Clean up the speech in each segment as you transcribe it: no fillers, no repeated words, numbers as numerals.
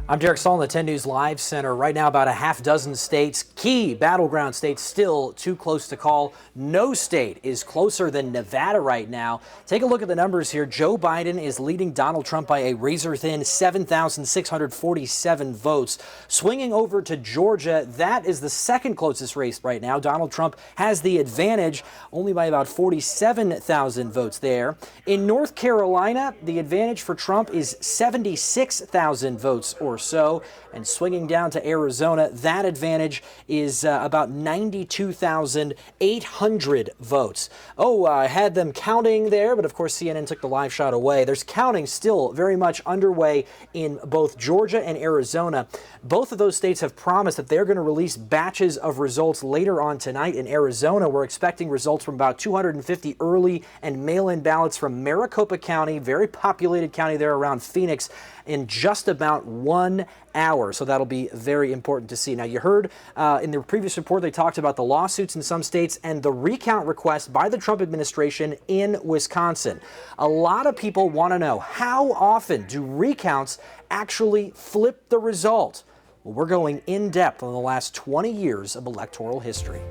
I'm Derek Stahl in the 10 News Live Center. Right now, about a half dozen states, key battleground states, still too close to call. No state is closer than Nevada right now. Take a look at the numbers here. Joe Biden is leading Donald Trump by a razor-thin 7,647 votes. Swinging over to Georgia, that is the second closest race right now. Donald Trump has the advantage, only by about 47,000 votes there. In North Carolina, the advantage for Trump is 76,000 votes or so, and swinging down to Arizona, that advantage is about 92,800 votes. I had them counting there, but of course CNN took the live shot away. There's counting still very much underway in both Georgia and Arizona. Both of those states have promised that they're going to release batches of results later on tonight. In Arizona, we're expecting results from about 250 early and mail-in ballots from Maricopa County, very populated county there around Phoenix, in just about 1 hour. So that'll be very important to see. Now, you heard in the previous report, they talked about the lawsuits in some states and the recount request by the Trump administration in Wisconsin. A lot of people want to know, how often do recounts actually flip the result? Well, we're going in depth on the last 20 years of electoral history.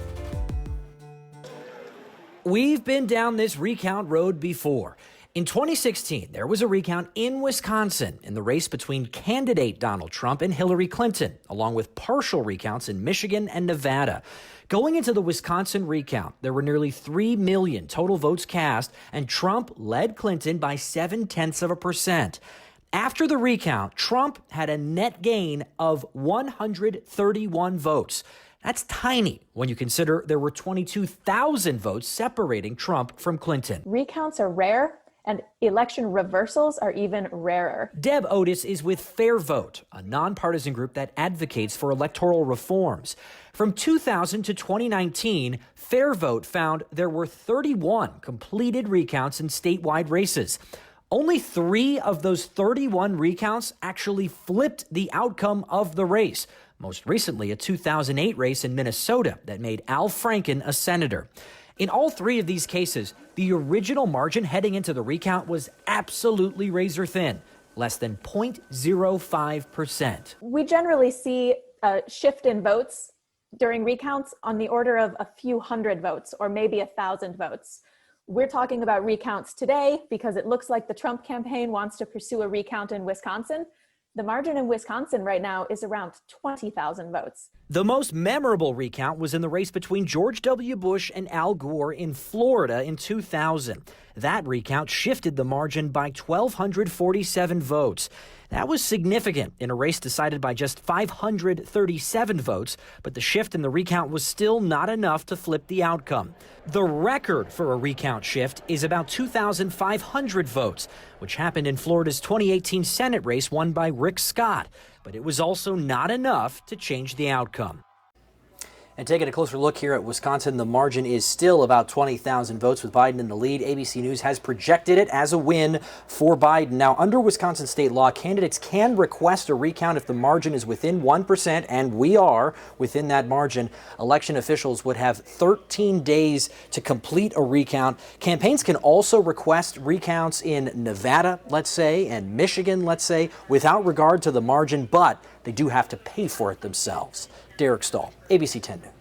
We've been down this recount road before. In 2016, there was a recount in Wisconsin in the race between candidate Donald Trump and Hillary Clinton, along with partial recounts in Michigan and Nevada. Going into the Wisconsin recount, there were nearly 3 million total votes cast, and Trump led Clinton by 0.7%. After the recount, Trump had a net gain of 131 votes. That's tiny when you consider there were 22,000 votes separating Trump from Clinton. Recounts are rare, and election reversals are even rarer. Deb Otis is with Fair Vote, a nonpartisan group that advocates for electoral reforms. From 2000 to 2019, Fair Vote found there were 31 completed recounts in statewide races. Only 3 of those 31 recounts actually flipped the outcome of the race. Most recently, a 2008 race in Minnesota that made Al Franken a senator. In all 3 of these cases, the original margin heading into the recount was absolutely razor thin, less than 0.05%. We generally see a shift in votes during recounts on the order of a few hundred votes or maybe 1,000 votes. We're talking about recounts today because it looks like the Trump campaign wants to pursue a recount in Wisconsin. The margin in Wisconsin right now is around 20,000 votes. The most memorable recount was in the race between George W. Bush and Al Gore in Florida in 2000. That recount shifted the margin by 1,247 votes. That was significant in a race decided by just 537 votes, but the shift in the recount was still not enough to flip the outcome. The record for a recount shift is about 2,500 votes, which happened in Florida's 2018 Senate race won by Rick Scott, but it was also not enough to change the outcome. And taking a closer look here at Wisconsin, the margin is still about 20,000 votes with Biden in the lead. ABC News has projected it as a win for Biden. Now, under Wisconsin state law, candidates can request a recount if the margin is within 1%, and we are within that margin. Election officials would have 13 days to complete a recount. Campaigns can also request recounts in Nevada, let's say, and Michigan, let's say, without regard to the margin, but they do have to pay for it themselves. Derek Stahl, ABC 10 News.